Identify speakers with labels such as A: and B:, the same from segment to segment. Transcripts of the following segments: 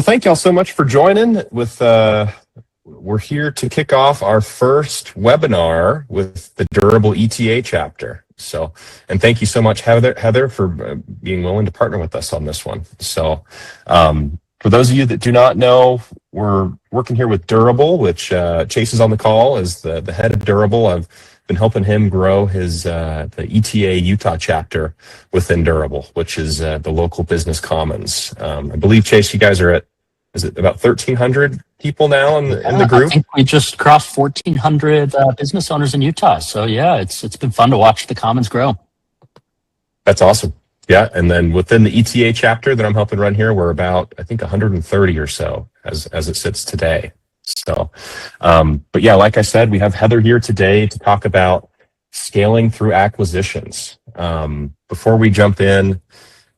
A: Well, thank y'all so much for joining. We're here to kick off our first webinar with the Durable ETA chapter. So, and thank you so much, Heather, for being willing to partner with us on this one. So, for those of you that do not know, we're working here with Durable, which Chase is on the call as the head of Durable. I've been helping him grow his the ETA Utah chapter within Durable, which is the local business commons. I believe, Chase, you guys are at, is it about 1,300 people now in the group?
B: I think we just crossed 1,400 business owners in Utah. So yeah, it's been fun to watch the commons grow.
A: That's awesome. Yeah, and then within the ETA chapter that I'm helping run here, we're about, I think, 130 or so as it sits today. So, but yeah, like I said, we have Heather here today to talk about scaling through acquisitions. Before we jump in,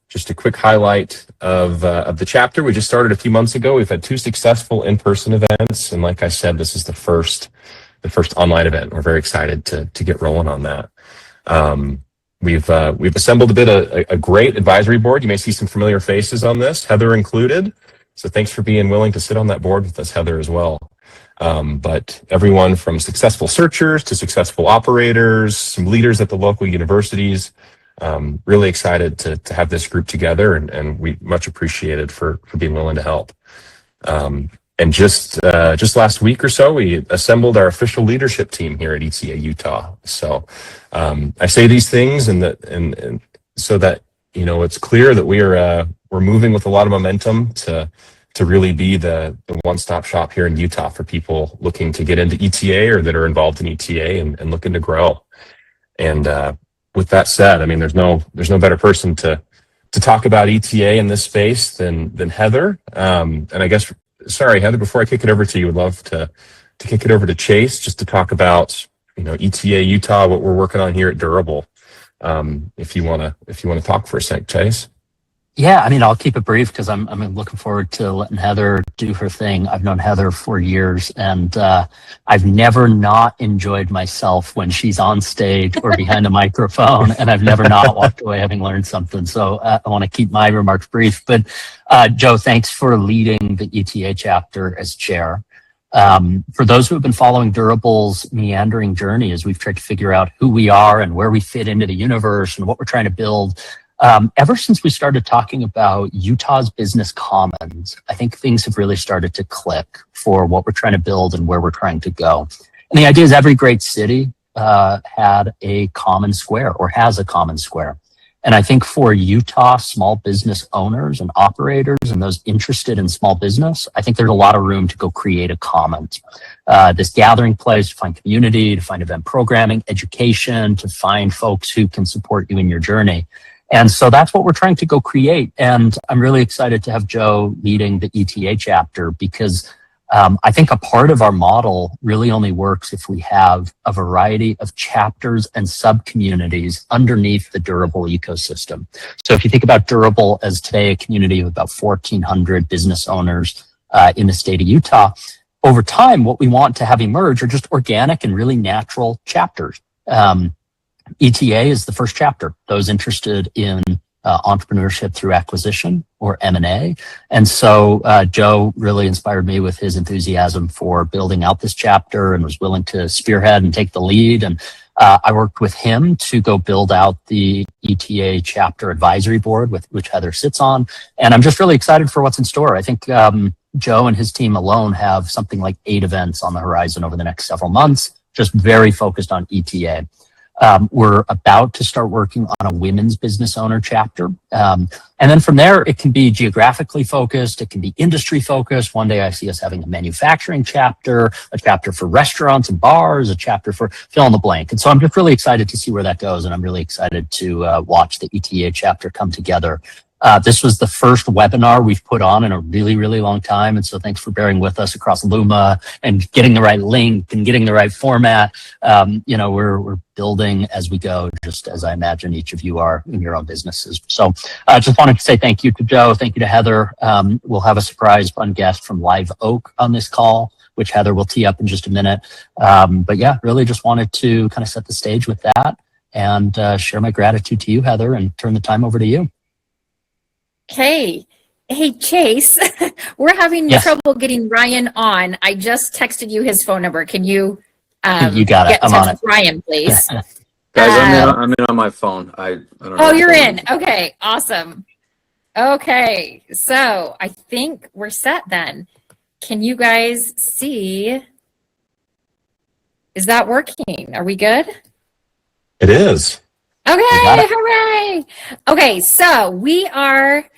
A: just a quick highlight of the chapter. We just started a few months ago. We've had 2 successful in-person events, and like I said, this is the first online event. We're very excited to get rolling on that. We've assembled a great advisory board. You may see some familiar faces on this, Heather included. So thanks for being willing to sit on that board with us, Heather, as well. But everyone from successful searchers to successful operators, some leaders at the local universities. Really excited to have this group together, and we much appreciated for being willing to help. And just last week or so, we assembled our official leadership team here at ETA Utah. So I say these things and so that it's clear that we're moving with a lot of momentum to really be the one-stop shop here in Utah for people looking to get into ETA or that are involved in ETA and looking to grow. And with that said, I mean, there's no better person to talk about ETA in this space than Heather. And I guess, sorry, Heather, before I kick it over to you, would love to kick it over to Chase just to talk about, ETA Utah, what we're working on here at Durable. If you want to talk for a sec, Chase.
B: Yeah, I mean, I'll keep it brief because I'm looking forward to letting Heather do her thing. I've known Heather for years, and I've never not enjoyed myself when she's on stage or behind a microphone, and I've never not walked away having learned something. So I want to keep my remarks brief. But Joe, thanks for leading the ETA chapter as chair. For those who have been following Durable's meandering journey as we've tried to figure out who we are and where we fit into the universe and what we're trying to build, ever since we started talking about Utah's business commons, I think things have really started to click for what we're trying to build and where we're trying to go. And the idea is every great city had a common square or has a common square. And I think for Utah small business owners and operators and those interested in small business, I think there's a lot of room to go create a commons. This gathering place to find community, to find event programming, education, to find folks who can support you in your journey. And so that's what we're trying to go create. And I'm really excited to have Joe leading the ETA chapter because I think a part of our model really only works if we have a variety of chapters and sub-communities underneath the Durable ecosystem. So if you think about Durable as today a community of about 1,400 business owners in the state of Utah, over time, what we want to have emerge are just organic and really natural chapters. ETA is the first chapter. Those interested in entrepreneurship through acquisition or M&A. And so Joe really inspired me with his enthusiasm for building out this chapter and was willing to spearhead and take the lead. And I worked with him to go build out the ETA chapter advisory board, with which Heather sits on. And I'm just really excited for what's in store. I think Joe and his team alone have something like 8 events on the horizon over the next several months, just very focused on ETA. We're about to start working on a women's business owner chapter. And then from there, it can be geographically focused. It can be industry focused. One day I see us having a manufacturing chapter, a chapter for restaurants and bars, a chapter for fill in the blank. And so I'm just really excited to see where that goes. And I'm really excited to watch the ETA chapter come together. This was the first webinar we've put on in a really, really long time. And so thanks for bearing with us across Luma and getting the right link and getting the right format. We're building as we go, just as I imagine each of you are in your own businesses. So I just wanted to say thank you to Joe. Thank you to Heather. We'll have a surprise fun guest from Live Oak on this call, which Heather will tee up in just a minute. But yeah, really just wanted to kind of set the stage with that and share my gratitude to you, Heather, and turn the time over to you.
C: Okay. Hey, Chase, we're having
B: Yes,
C: trouble getting Ryan on. I just texted you his phone number. Can you
B: you got it.
C: get in
B: I'm
C: touch
B: on
C: with Ryan, please?
B: it.
D: Guys,
C: Um,
D: I'm in on my phone. I don't know
C: oh,
D: what's
C: you're
D: going
C: in. Okay, awesome. Okay, so I think we're set then. Can you guys see? Is that working? Are we good?
A: It is.
C: Okay,
B: got it.
C: hooray. Okay, so we are,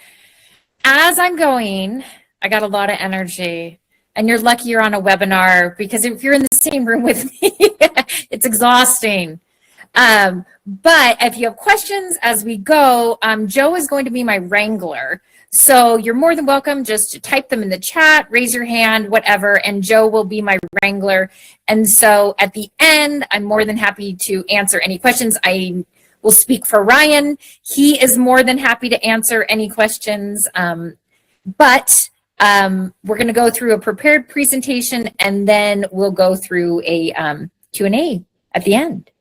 C: as I'm going, I got a lot of energy. And you're lucky you're on a webinar because if you're in the same room with me, it's exhausting. But if you have questions as we go, Joe is going to be my wrangler. So you're more than welcome just to type them in the chat, raise your hand, whatever, and Joe will be my wrangler. And so at the end, I'm more than happy to answer any questions. I will speak for Ryan. He is more than happy to answer any questions. But we're going to go through a prepared presentation and then we'll go through a Q&A at the end.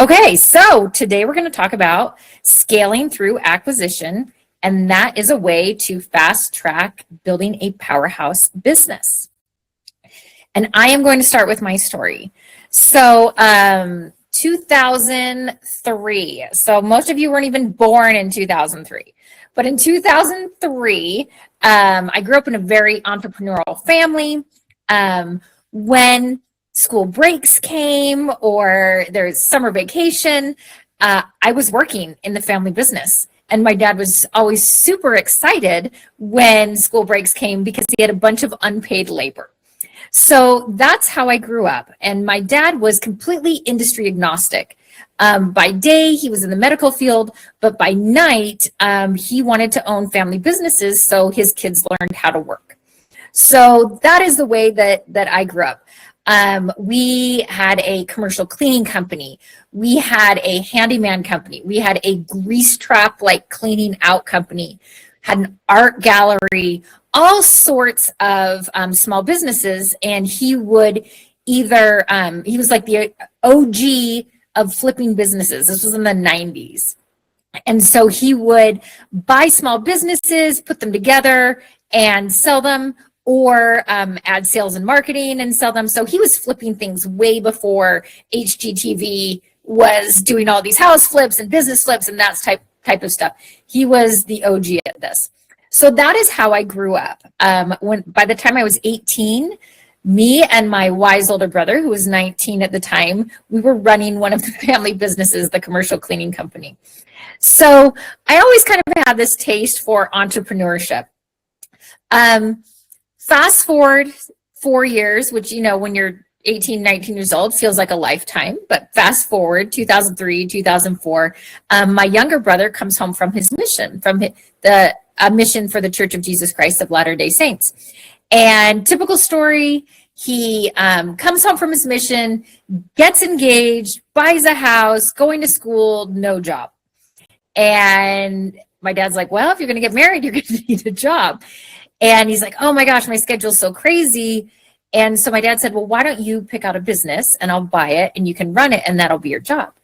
C: Okay, so today we're going to talk about scaling through acquisition, and that is a way to fast track building a powerhouse business. And I am going to start with my story. So 2003, so most of you weren't even born in 2003, but in 2003, I grew up in a very entrepreneurial family. When school breaks came or there's summer vacation, I was working in the family business. And my dad was always super excited when school breaks came because he had a bunch of unpaid labor. So that's how I grew up. And my dad was completely industry agnostic. By day, he was in the medical field, but by night, he wanted to own family businesses so his kids learned how to work. So that is the way that I grew up. We had a commercial cleaning company. We had a handyman company. We had a grease trap like cleaning out company, had an art gallery, all sorts of small businesses. And he would either, he was like the OG of flipping businesses. This was in the 90s. And so he would buy small businesses, put them together and sell them, or add sales and marketing and sell them. So he was flipping things way before HGTV was doing all these house flips and business flips and that type of stuff. He was the OG at this. So that is how I grew up. By the time I was 18, me and my wise older brother, who was 19 at the time, we were running one of the family businesses, the commercial cleaning company. So I always kind of had this taste for entrepreneurship. Fast forward 4 years, which, you know, when you're 18, 19 years old, feels like a lifetime. But fast forward 2003, 2004, my younger brother comes home from his mission, from the mission for the Church of Jesus Christ of Latter-day Saints. And typical story, he comes home from his mission, gets engaged, buys a house, going to school, no job. And my dad's like, well, if you're going to get married, you're going to need a job. And he's like, oh my gosh, my schedule's so crazy. And so my dad said, well, why don't you pick out a business and I'll buy it and you can run it and that'll be your job.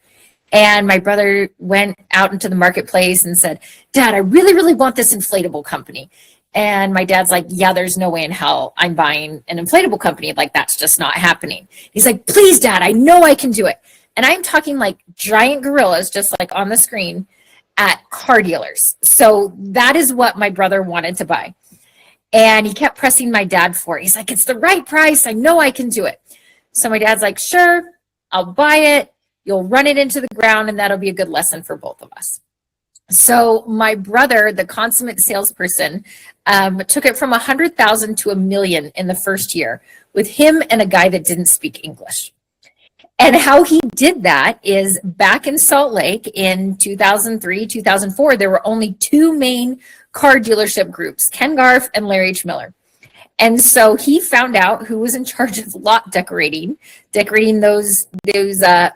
C: And my brother went out into the marketplace and said, Dad, I really, really want this inflatable company. And my dad's like, yeah, there's no way in hell I'm buying an inflatable company. Like, that's just not happening. He's like, please, Dad, I know I can do it. And I'm talking like giant gorillas, just like on the screen at car dealers. So that is what my brother wanted to buy. And he kept pressing my dad for it. He's like, it's the right price. I know I can do it. So my dad's like, sure, I'll buy it. You'll run it into the ground and that'll be a good lesson for both of us. So my brother, the consummate salesperson, took it from 100,000 to 1 million in the first year with him and a guy that didn't speak English. And how he did that is back in Salt Lake in 2003, 2004, there were only two main car dealership groups, Ken Garff and Larry H. Miller. And so he found out who was in charge of lot decorating those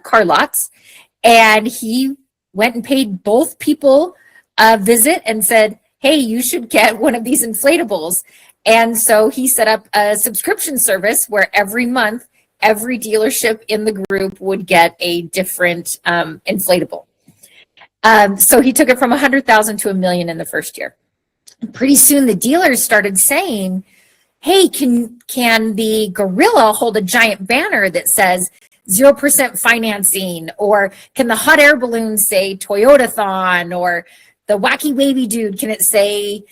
C: car lots. And he went and paid both people a visit and said, hey, you should get one of these inflatables. And so he set up a subscription service where every month, every dealership in the group would get a different inflatable. So he took it from 100,000 to 1 million in the first year. Pretty soon the dealers started saying, hey, can the gorilla hold a giant banner that says 0% financing? Or can the hot air balloon say Toyotathon? Or the wacky wavy dude, can it say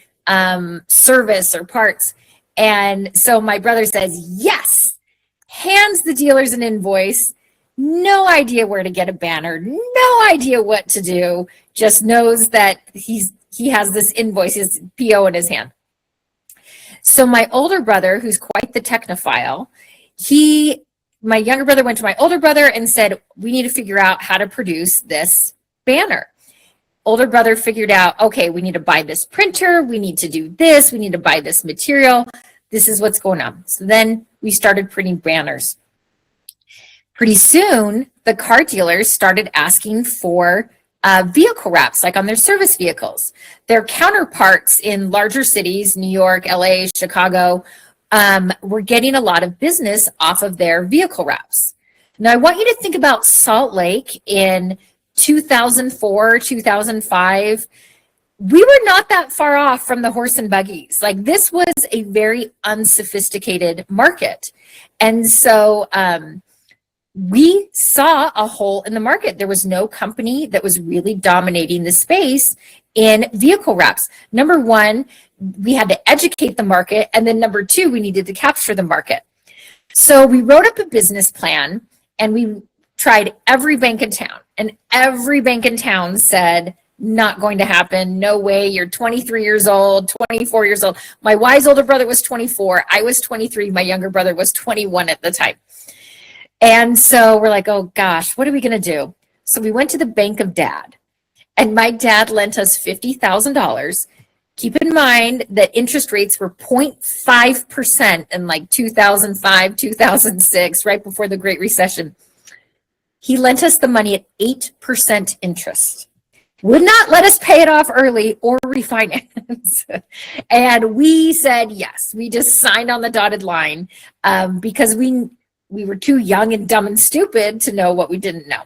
C: service or parts? And so my brother says, yes, hands the dealers an invoice, no idea where to get a banner, no idea what to do, just knows that he has this invoice, his PO in his hand. So my older brother, who's quite the technophile, my younger brother went to my older brother and said, we need to figure out how to produce this banner. Older brother figured out, okay, we need to buy this printer, we need to do this, we need to buy this material. This is what's going on. So then we started printing banners. Pretty soon, the car dealers started asking for vehicle wraps, like on their service vehicles. Their counterparts in larger cities, New York, LA, Chicago, were getting a lot of business off of their vehicle wraps. Now, I want you to think about Salt Lake in 2004, 2005. We were not that far off from the horse and buggies. Like, this was a very unsophisticated market. And so we saw a hole in the market. There was no company that was really dominating the space in vehicle wraps. Number one, we had to educate the market. And then number two, we needed to capture the market. So we wrote up a business plan and we tried every bank in town. And every bank in town said, not going to happen. No way. You're 23 years old, 24 years old. My wise older brother was 24. I was 23. My younger brother was 21 at the time. And so we're like, oh gosh, what are we going to do? So we went to the bank of dad, and my dad lent us $50,000. Keep in mind that interest rates were 0.5% in like 2005, 2006, right before the Great Recession. He lent us the money at 8% interest. Would not let us pay it off early or refinance. And we said yes. We just signed on the dotted line because we were too young and dumb and stupid to know what we didn't know.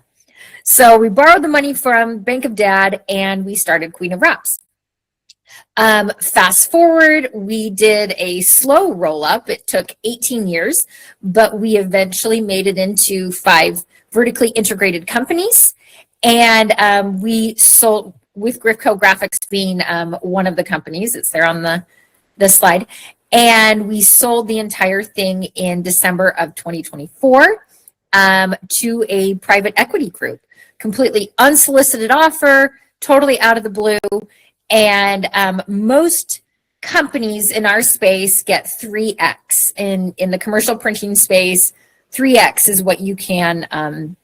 C: So we borrowed the money from Bank of Dad and we started Queen of Wraps. Fast forward, we did a slow roll up. It took 18 years, but we eventually made it into 5 vertically integrated companies. And we sold, with Griffith Graphics being one of the companies, it's there on the slide. And we sold the entire thing in December of 2024 to a private equity group. Completely unsolicited offer, totally out of the blue. And most companies in our space get 3x. In the commercial printing space, 3x is what you can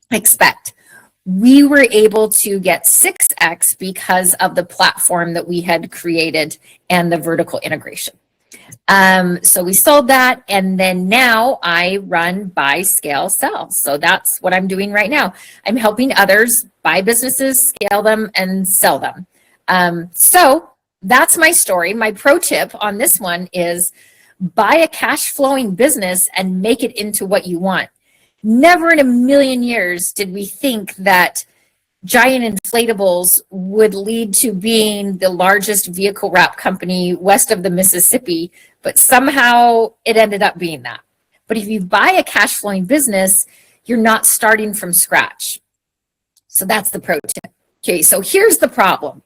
C: expect. We were able to get 6x because of the platform that we had created and the vertical integration. So we sold that, and then now I run buy, scale, sell. So that's what I'm doing right now. I'm helping others buy businesses, scale them, and sell them. So that's my story. My pro tip on this one is buy a cash flowing business and make it into what you want. Never in a million years did we think that giant inflatables would lead to being the largest vehicle wrap company west of the Mississippi, but somehow it ended up being that. But if you buy a cash flowing business, you're not starting from scratch. So that's the pro tip. Okay, so here's the problem.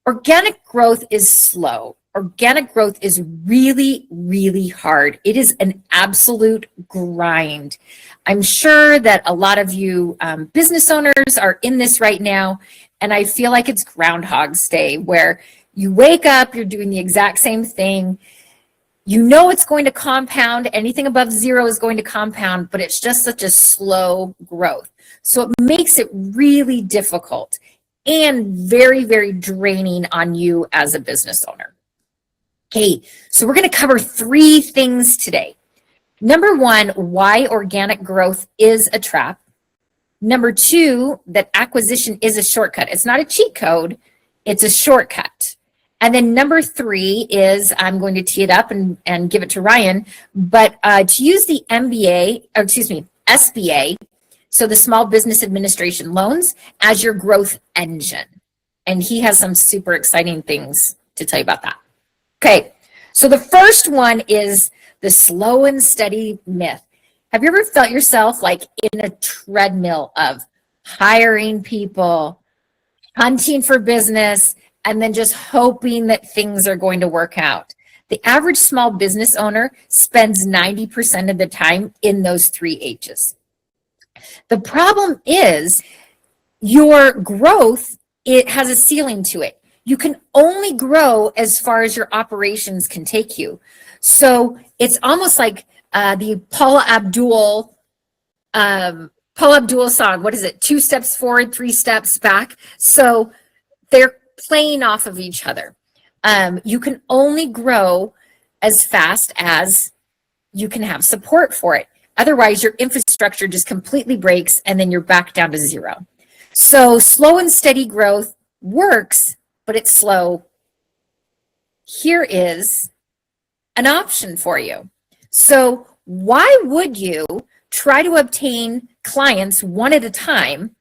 C: Organic growth is slow. Organic growth is really, really hard. It is an absolute grind. I'm sure that a lot of you business owners are in this right now, and I feel like it's Groundhog's Day, where you wake up, you're doing the exact same thing. You know it's going to compound. Anything above 0 is going to compound, but it's just such a slow growth. So it makes it really difficult and very, very draining on you as a business owner. Okay, so we're going to cover 3 things today. Number 1, why organic growth is a trap. Number 2, that acquisition is a shortcut. It's not a cheat code, it's a shortcut. And then number 3 is, I'm going to tee it up and give it to Ryan, but to use the SBA, so the Small Business Administration loans, as your growth engine. And he has some super exciting things to tell you about that. Okay, so the first one is the slow and steady myth. Have you ever felt yourself like in a treadmill of hiring people, hunting for business, and then just hoping that things are going to work out? The average small business owner spends 90% of the time in those 3 H's. The problem is your growth, it has a ceiling to it. You can only grow as far as your operations can take you. So it's almost like the Paula Abdul song. What is it? 2 steps forward, 3 steps back. So they're playing off of each other. You can only grow as fast as you can have support for it. Otherwise, your infrastructure just completely breaks and then you're back down to 0. So slow and steady growth works, but it's slow. Here is an option for you. So why would you try to obtain clients one at a time?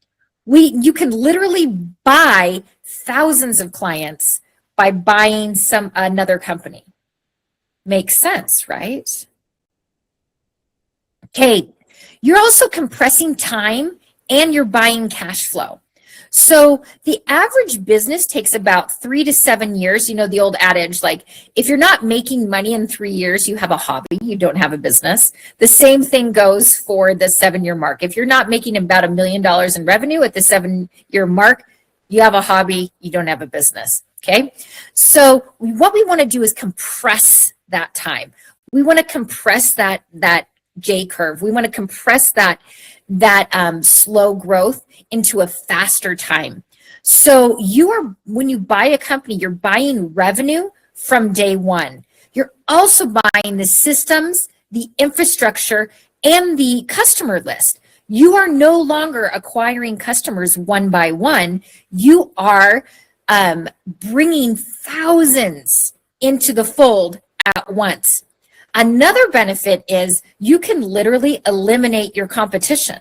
C: You can literally buy thousands of clients by buying another company. Makes sense, right? Okay, you're also compressing time and you're buying cash flow. So the average business takes about 3 to 7 years. You know, the old adage, like, if you're not making money in 3 years, you have a hobby, you don't have a business. The same thing goes for the 7-year mark. If you're not making about $1 million in revenue at the 7-year mark, you have a hobby, you don't have a business. Okay. So what we want to do is compress that time. We want to compress that J curve. We want to compress that slow growth into a faster time. So when you buy a company, you're buying revenue from day one. You're also buying the systems, the infrastructure, and the customer list. You are no longer acquiring customers one by one. You are bringing thousands into the fold at once. Another benefit is you can literally eliminate your competition.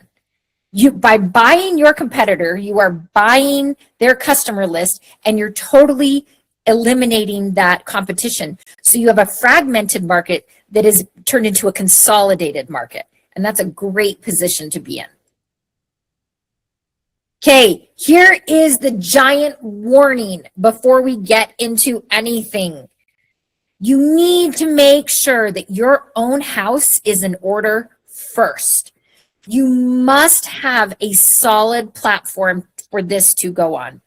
C: By buying your competitor, you are buying their customer list and you're totally eliminating that competition. So you have a fragmented market that is turned into a consolidated market. And that's a great position to be in. Okay, here is the giant warning before we get into anything. You need to make sure that your own house is in order first. You must have a solid platform for this to go on.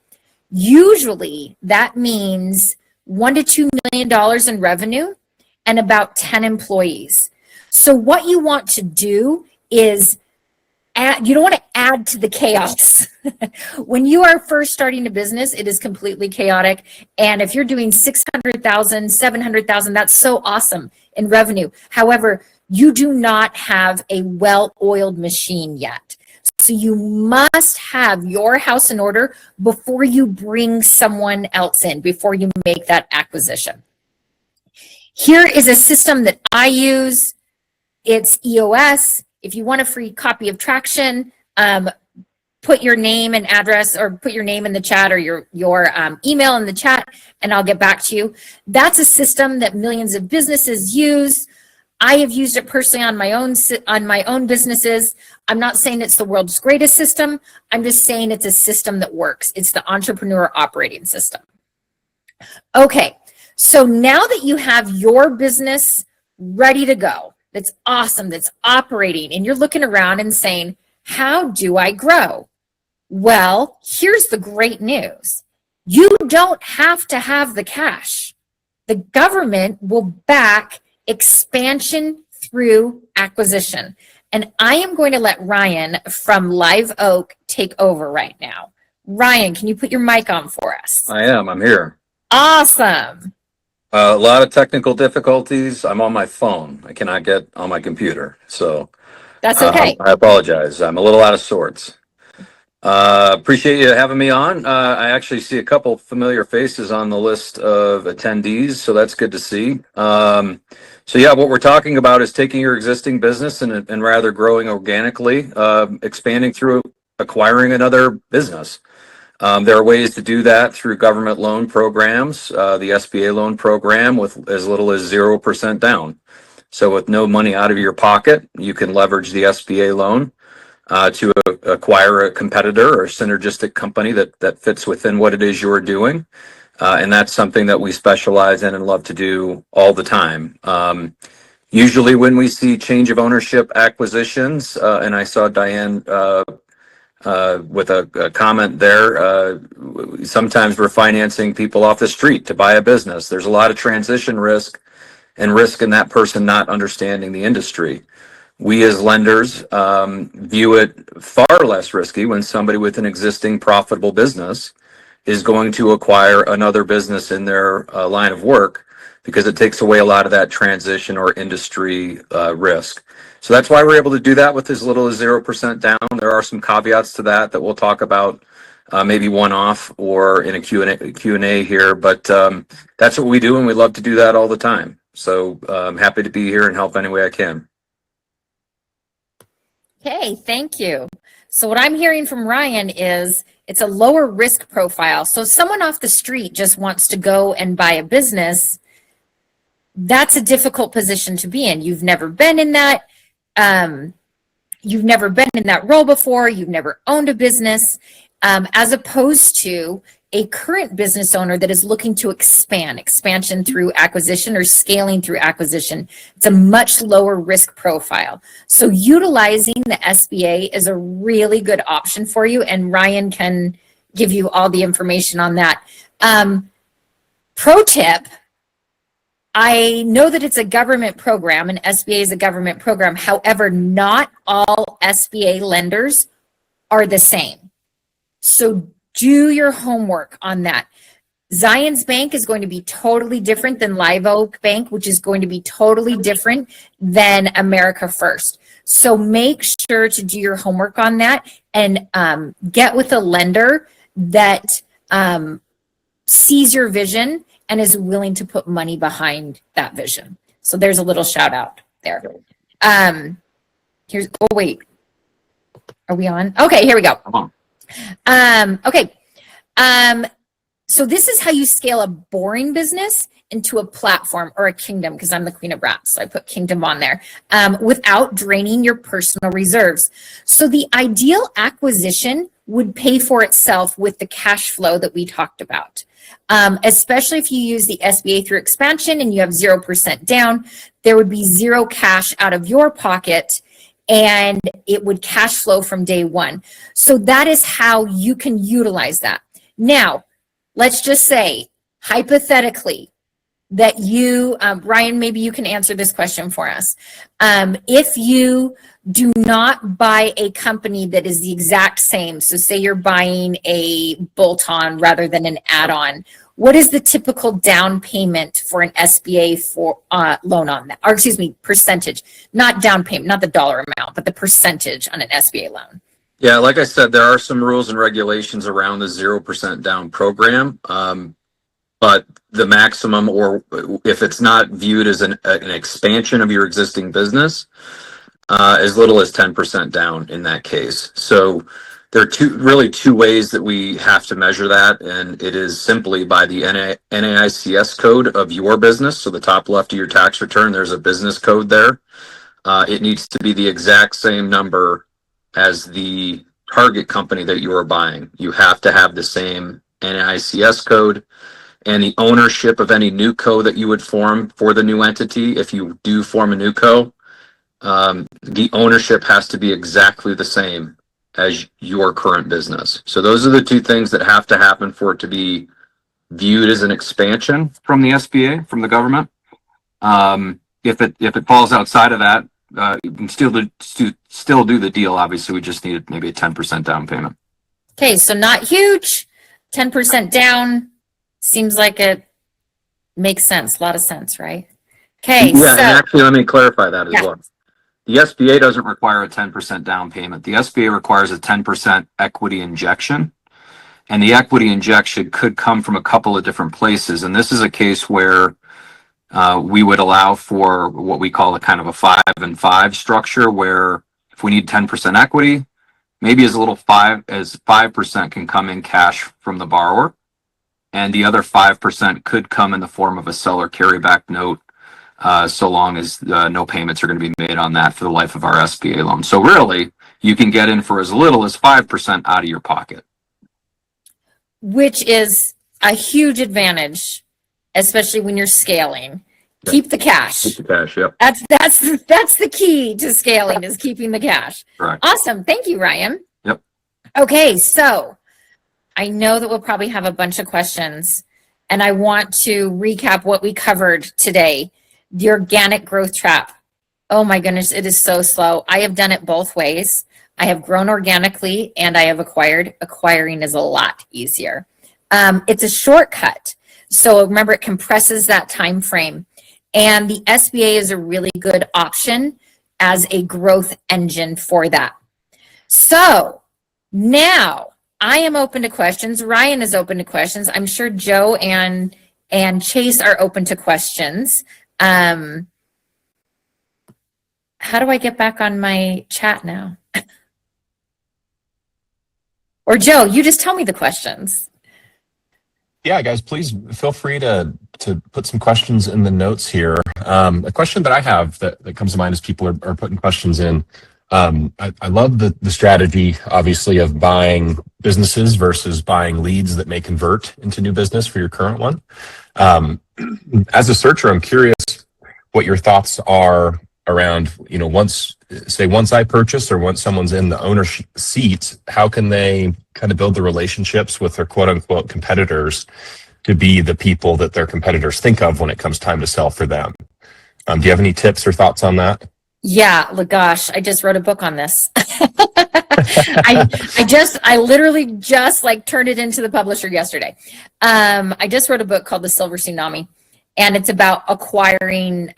C: Usually that means $1 to $2 million in revenue and about 10 employees. So what you want to do is you don't want to add to the chaos. When you are first starting a business, it is completely chaotic. And if you're doing 600,000, 700,000, that's so awesome in revenue. However, you do not have a well-oiled machine yet. So you must have your house in order before you bring someone else in, before you make that acquisition. Here is a system that I use. It's EOS. If you want a free copy of Traction, put your name and address, or put your name in the chat, or your email in the chat, and I'll get back to you. That's a system that millions of businesses use. I have used it personally on my own businesses. I'm not saying it's the world's greatest system. I'm just saying it's a system that works. It's the entrepreneur operating system. Okay, so now that you have your business ready to go, that's awesome, that's operating, and you're looking around and saying, how do I grow? Well, here's the great news. You don't have to have the cash. The government will back expansion through acquisition. And I am going to let Ryan from Live Oak take over right now. Ryan, can you put your mic on for us?
D: I am. I'm here.
C: Awesome.
D: A lot of technical difficulties. I'm on my phone. I cannot get on my computer. So
C: That's okay.
D: I apologize. I'm a little out of sorts. Appreciate you having me on. I actually see a couple familiar faces on the list of attendees, so that's good to see. So yeah, what we're talking about is taking your existing business and rather growing organically, expanding through acquiring another business. There are ways to do that through government loan programs, the SBA loan program with as little as 0% down. So with no money out of your pocket, you can leverage the SBA loan to acquire a competitor or synergistic company that fits within what it is you're doing. And that's something that we specialize in and love to do all the time. Usually when we see change of ownership acquisitions, and I saw Diane with a comment there, sometimes we're financing people off the street to buy a business. There's a lot of transition risk and risk in that person not understanding the industry. We as lenders view it far less risky when somebody with an existing profitable business is going to acquire another business in their line of work, because it takes away a lot of that transition or industry risk. So that's why we're able to do that with as little as 0% down. There are some caveats to that we'll talk about maybe one-off or in a Q&A here, but that's what we do, and we love to do that all the time. So I'm happy to be here and help any way I can.
C: Okay, thank you. So what I'm hearing from Ryan is it's a lower risk profile. So if someone off the street just wants to go and buy a business, that's a difficult position to be in. You've never been in that. You've never been in that role before. You've never owned a business, as opposed to a current business owner that is looking to expansion through acquisition or scaling through acquisition. It's a much lower risk profile. So utilizing the SBA is a really good option for you. And Ryan can give you all the information on that. Pro tip, I know that it's a government program and SBA is a government program. However, not all SBA lenders are the same. So do your homework on that. Zions Bank is going to be totally different than Live Oak Bank, which is going to be totally different than America First. So make sure to do your homework on that and get with a lender that sees your vision and is willing to put money behind that vision. So there's a little shout out there. Here's, oh wait, are we on? Okay, here we go. Okay. So this is how you scale a boring business into a platform or a kingdom, because I'm the queen of rats, so I put kingdom on there, without draining your personal reserves. So the ideal acquisition would pay for itself with the cash flow that we talked about. Especially if you use the SBA through expansion and you have 0% down, there would be zero cash out of your pocket and it would cash flow from day one. So that is how you can utilize that. Now, let's just say, hypothetically, that you, Ryan, maybe you can answer this question for us. If you do not buy a company that is the exact same, so say you're buying a bolt-on rather than an add-on, what is the typical down payment for an SBA for loan on that? Or excuse me, percentage, not down payment, not the dollar amount, but the percentage on an SBA loan.
D: Yeah, like I said, there are some rules and regulations around the 0% down program. But the maximum, or if it's not viewed as an expansion of your existing business, as little as 10% down in that case. So there are two ways that we have to measure that, and it is simply by the NAICS code of your business. So the top left of your tax return, there's a business code there. It needs to be the exact same number as the target company that you are buying. You have to have the same NAICS code. And the ownership of any new co that you would form for the new entity, if you do form a new co, the ownership has to be exactly the same as your current business. So those are the two things that have to happen for it to be viewed as an expansion from the SBA, from the government. If it falls outside of that, you can still do the deal. Obviously, we just need maybe a 10% down payment.
C: Okay, so not huge, 10% down. Seems like it makes sense, a lot of sense, right? Okay,
D: yeah,
C: so
D: and actually, let me clarify that as well. The SBA doesn't require a 10% down payment. The SBA requires a 10% equity injection, and the equity injection could come from a couple of different places. And this is a case where we would allow for what we call a kind of a 5 and 5 structure, where if we need 10% equity, maybe as little 5% can come in cash from the borrower, and the other 5% could come in the form of a seller carryback note, so long as no payments are going to be made on that for the life of our SBA loan. So really, you can get in for as little as 5% out of your pocket.
C: Which is a huge advantage, especially when you're scaling. Keep the cash.
D: Keep the cash, yep.
C: That's the key to scaling, is keeping the cash.
D: Right.
C: Awesome. Thank you, Ryan.
D: Yep.
C: Okay, so I know that we'll probably have a bunch of questions, and I want to recap what we covered today. The organic growth trap. Oh my goodness, it is so slow. I have done it both ways. I have grown organically and I have acquired. Acquiring is a lot easier. It's a shortcut. So remember, it compresses that time frame. And the SBA is a really good option as a growth engine for that. So now I am open to questions. Ryan is open to questions. I'm sure Joe and Chase are open to questions. How do I get back on my chat now? Or Joe, you just tell me the questions.
A: Yeah, guys, please feel free to put some questions in the notes here. A question that I have that comes to mind as people are putting questions in. I love the strategy, obviously, of buying businesses versus buying leads that may convert into new business for your current one. As a searcher, I'm curious what your thoughts are around, once I purchase or once someone's in the owner seat, how can they kind of build the relationships with their quote unquote competitors to be the people that their competitors think of when it comes time to sell for them? Do you have any tips or thoughts on that?
C: Yeah, gosh, I just wrote a book on this. I literally just turned it into the publisher yesterday. I just wrote a book called The Silver Tsunami, and it's about acquiring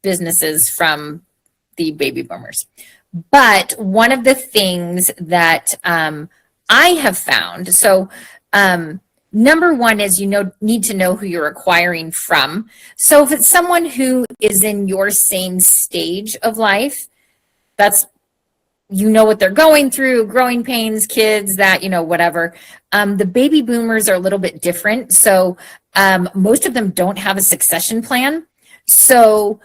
C: businesses from the baby boomers. But one of the things that I have found, so number one is need to know who you're acquiring from. So if it's someone who is in your same stage of life, that's what they're going through, growing pains, kids, whatever. The baby boomers are a little bit different. So most of them don't have a succession plan. So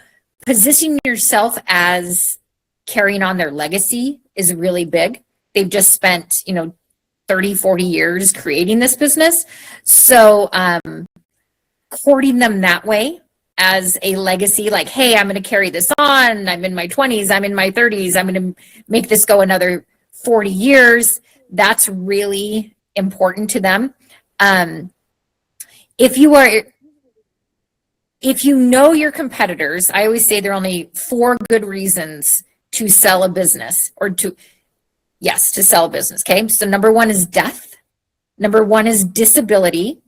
C: positioning yourself as carrying on their legacy is really big. They've just spent, 30, 40 years creating this business. So courting them that way as a legacy, like, hey, I'm going to carry this on. I'm in my 20s. I'm in my 30s. I'm going to make this go another 40 years. That's really important to them. If you know your competitors, I always say there are only 4 good reasons to sell a business to sell a business. Okay. So number 1 is death. Number 1 is disability.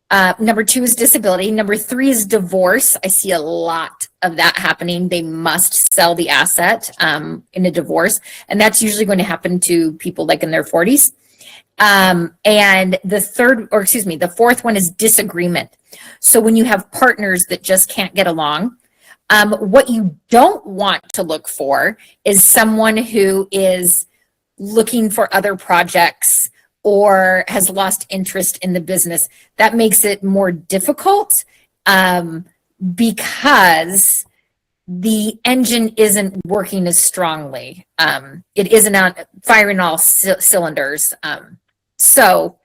C: Number 2 is disability. Number 3 is divorce. I see a lot of that happening. They must sell the asset in a divorce. And that's usually going to happen to people in their 40s. And the 4th one is disagreement. So when you have partners that just can't get along, what you don't want to look for is someone who is looking for other projects or has lost interest in the business. That makes it more difficult because the engine isn't working as strongly. It isn't firing all cylinders. So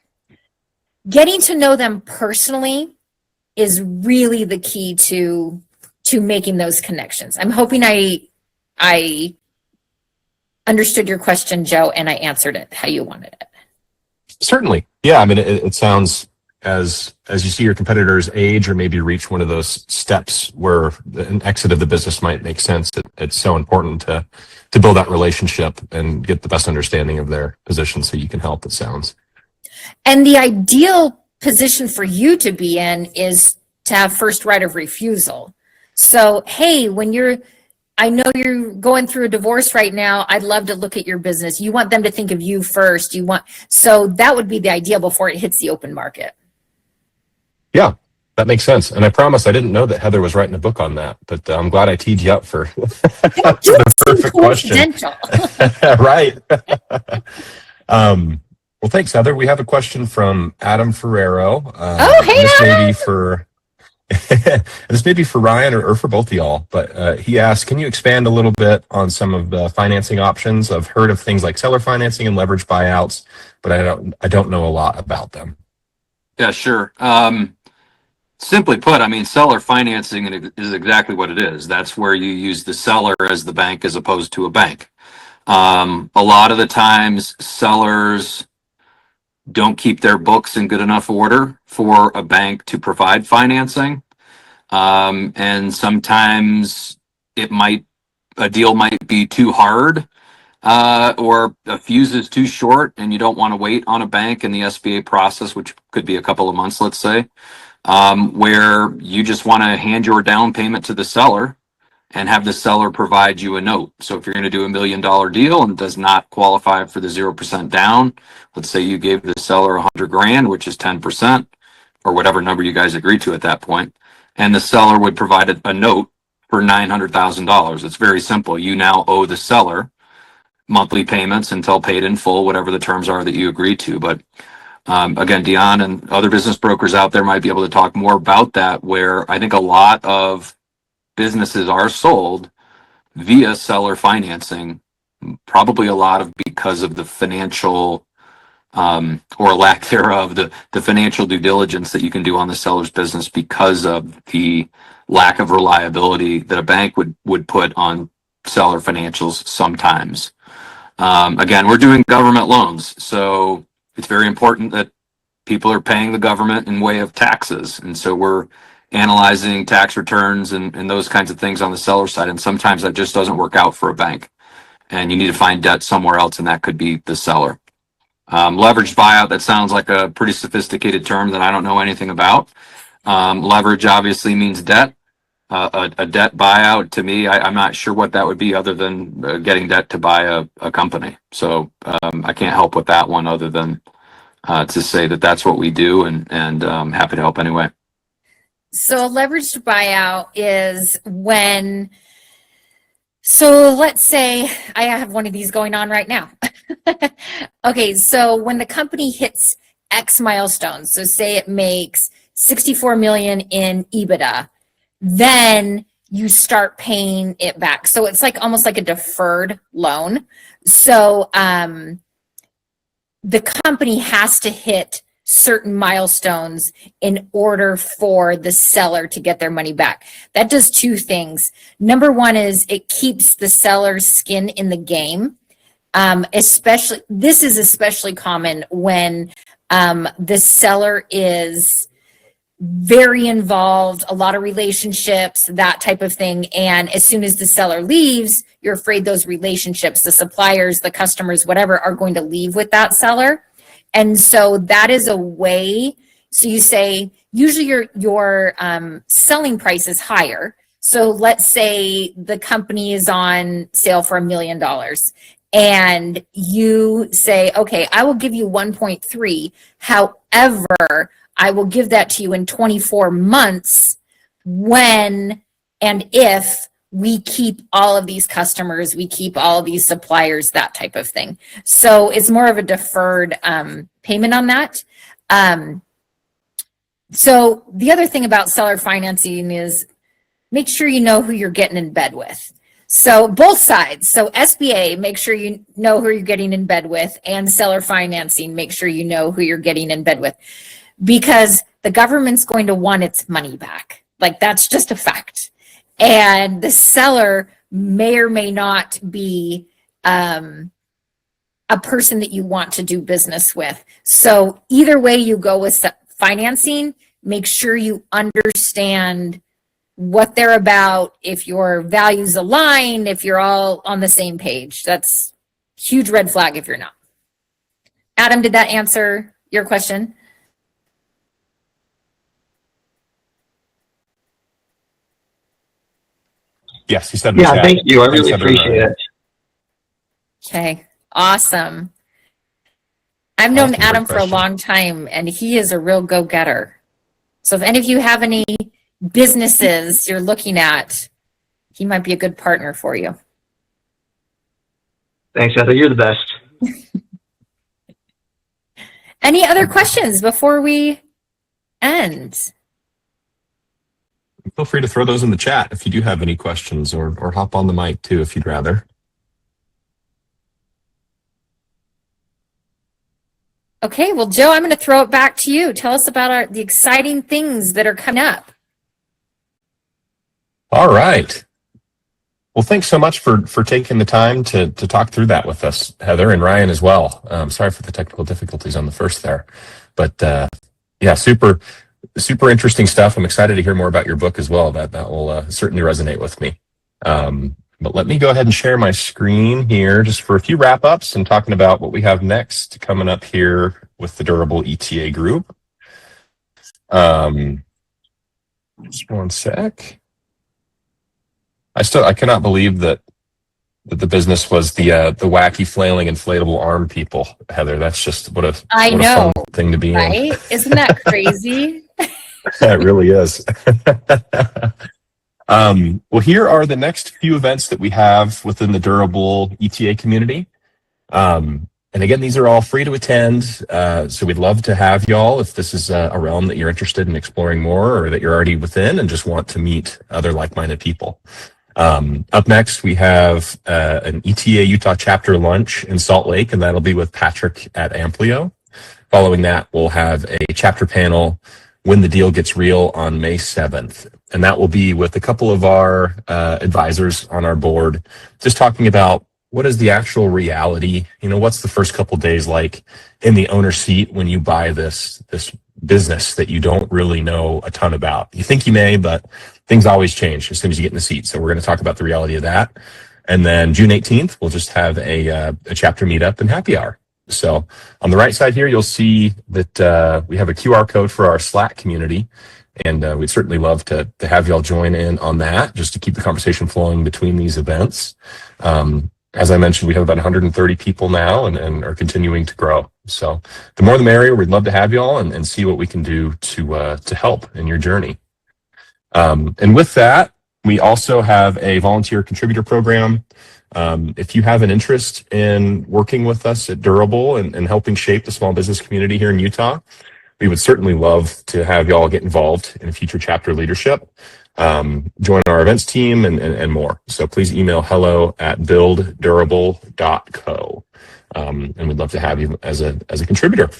C: getting to know them personally is really the key to making those connections. I'm hoping I understood your question, Joe, and I answered it how you wanted it.
A: Certainly. Yeah. I mean, it sounds as you see your competitors age or maybe reach one of those steps where an exit of the business might make sense. It's so important to build that relationship and get the best understanding of their position so you can help, it sounds.
C: And the ideal position for you to be in is to have first right of refusal. So, hey, I know you're going through a divorce right now. I'd love to look at your business. You want them to think of you first. So that would be the ideal before it hits the open market.
A: Yeah. That makes sense. And I promise I didn't know that Heather was writing a book on that, but I'm glad I teed you up for, for the perfect question. Right. Well, thanks, Heather. We have a question from Adam Ferrero.
C: Hey,
A: this
C: Adam.
A: may be for this may be for Ryan or for both of y'all, but he asked, can you expand a little bit on some of the financing options? I've heard of things like seller financing and leverage buyouts, but I don't know a lot about them.
D: Yeah, sure. Simply put, I mean, seller financing is exactly what it is. That's where you use the seller as the bank as opposed to a bank. A lot of the times sellers don't keep their books in good enough order for a bank to provide financing. And sometimes a deal might be too hard, or a fuse is too short and you don't want to wait on a bank in the SBA process, which could be a couple of months, let's say, where you just want to hand your down payment to the seller and have the seller provide you a note. So if you're going to do $1 million deal and does not qualify for the 0% down, let's say you gave the seller $100,000, which is 10%, or whatever number you guys agreed to at that point, and the seller would provide a note for $900,000. It's very simple. You now owe the seller monthly payments until paid in full, whatever the terms are that you agreed to. But again, Dion and other business brokers out there might be able to talk more about that, where I think a lot of businesses are sold via seller financing, probably a lot of because of the financial or lack thereof, the financial due diligence that you can do on the seller's business because of the lack of reliability that a bank would put on seller financials sometimes. Again, we're doing government loans, so it's very important that people are paying the government in way of taxes. And so we're analyzing tax returns and those kinds of things on the seller side. And sometimes that just doesn't work out for a bank. And you need to find debt somewhere else, and that could be the seller. Leveraged buyout, that sounds like a pretty sophisticated term that I don't know anything about. Leverage obviously means debt. A debt buyout, to me, I'm not sure what that would be other than getting debt to buy a company. So I can't help with that one other than to say that that's what we do, and happy to help anyway.
C: So a leveraged buyout is when, so let's say I have one of these going on right now. Okay, so when the company hits X milestones, so say it makes 64 million in EBITDA, then you start paying it back. So it's like almost like a deferred loan. So the company has to hit certain milestones in order for the seller to get their money back. That does two things. Number one is it keeps the seller's skin in the game. This is especially common when the seller is very involved, a lot of relationships, that type of thing. And as soon as the seller leaves, you're afraid those relationships, the suppliers, the customers, whatever, are going to leave with that seller. And so that is a way. So you say, usually your selling price is higher. So let's say the company is on sale for $1 million. And you say, okay, I will give you 1.3. However, I will give that to you in 24 months when and if we keep all of these customers, we keep all of these suppliers, that type of thing. So it's more of a deferred payment on that. So the other thing about seller financing is make sure you know who you're getting in bed with. So both sides. So SBA, make sure you know who you're getting in bed with, and seller financing, make sure you know who you're getting in bed with, because the government's going to want its money back. Like, that's just a fact. And the seller may or may not be a person that you want to do business with. So either way you go with financing, make sure you understand what they're about, if your values align, if you're all on the same page. That's a huge red flag if you're not. Adam, did that answer your question?
A: Yes, he said.
E: Yeah, thank you. I really appreciate it.
C: Okay, awesome. I've known Adam for a long time, and he is a real go-getter. So if any of you have any businesses you're looking at, he might be a good partner for you.
E: Thanks, Heather. You're the best.
C: Any other questions before we end?
A: Feel free to throw those in the chat if you do have any questions, or hop on the mic too if you'd rather.
C: Okay, well, Joe, I'm going to throw it back to you. Tell us about the exciting things that are coming up.
A: All right. Well, thanks so much for taking the time to talk through that with us, Heather, and Ryan as well. Sorry for the technical difficulties on the first there, but yeah, super interesting stuff. I'm excited to hear more about your book as well. That will certainly resonate with me. But let me go ahead and share my screen here just for a few wrap ups and talking about what we have next coming up here with the Durable ETA group. Just one sec. I cannot believe that the business was the wacky flailing inflatable arm people, Heather. That's just what a fun thing to be
C: right?
A: in.
C: Isn't that crazy?
A: It really is. Well, here are the next few events that we have within the Durable ETA community. And again, these are all free to attend. So we'd love to have y'all if this is a realm that you're interested in exploring more, or that you're already within and just want to meet other like-minded people. Up next, we have an ETA Utah chapter lunch in Salt Lake, and that'll be with Patrick at Amplio. Following that, we'll have a chapter panel, When the Deal Gets Real, on May 7th. And that will be with a couple of our advisors on our board, just talking about what is the actual reality. What's the first couple days like in the owner seat when you buy this business that you don't really know a ton about. You think you may, but things always change as soon as you get in the seat. So we're going to talk about the reality of that. And then June 18th, we'll just have a chapter meetup and happy hour. So on the right side here, you'll see that we have a QR code for our Slack community. And we'd certainly love to have y'all join in on that, just to keep the conversation flowing between these events. As I mentioned, we have about 130 people now and are continuing to grow. So the more the merrier. We'd love to have y'all and see what we can do to help in your journey. And with that, we also have a volunteer contributor program. If you have an interest in working with us at Durable and helping shape the small business community here in Utah, we would certainly love to have y'all get involved in future chapter leadership. Join our events team and more. So please email hello@builddurable.co. And we'd love to have you as a contributor.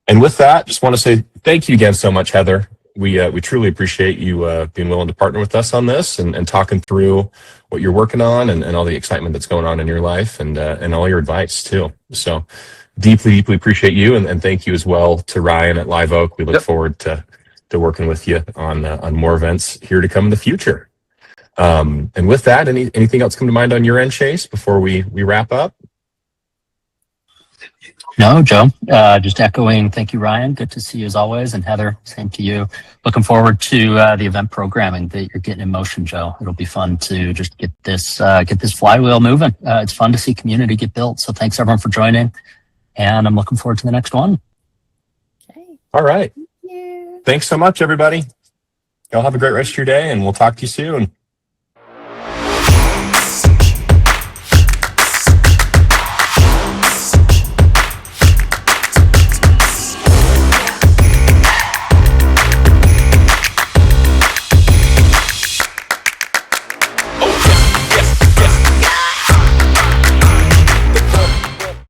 A: And with that, just want to say thank you again so much, Heather. We truly appreciate you being willing to partner with us on this and talking through what you're working on and all the excitement that's going on in your life and all your advice too. So deeply appreciate you and thank you as well to Ryan at Live Oak. We look forward to working with you on more events here to come in the future. And with that, anything else come to mind on your end, Chase, before we wrap up?
B: No, Joe, just echoing. Thank you, Ryan. Good to see you as always. And Heather, same to you. Looking forward to the event programming that you're getting in motion, Joe. It'll be fun to just get this flywheel moving. It's fun to see community get built. So thanks everyone for joining. And I'm looking forward to the next one.
C: Okay.
A: All right.
C: Thank you.
A: Thanks so much, everybody. Y'all have a great rest of your day, and we'll talk to you soon.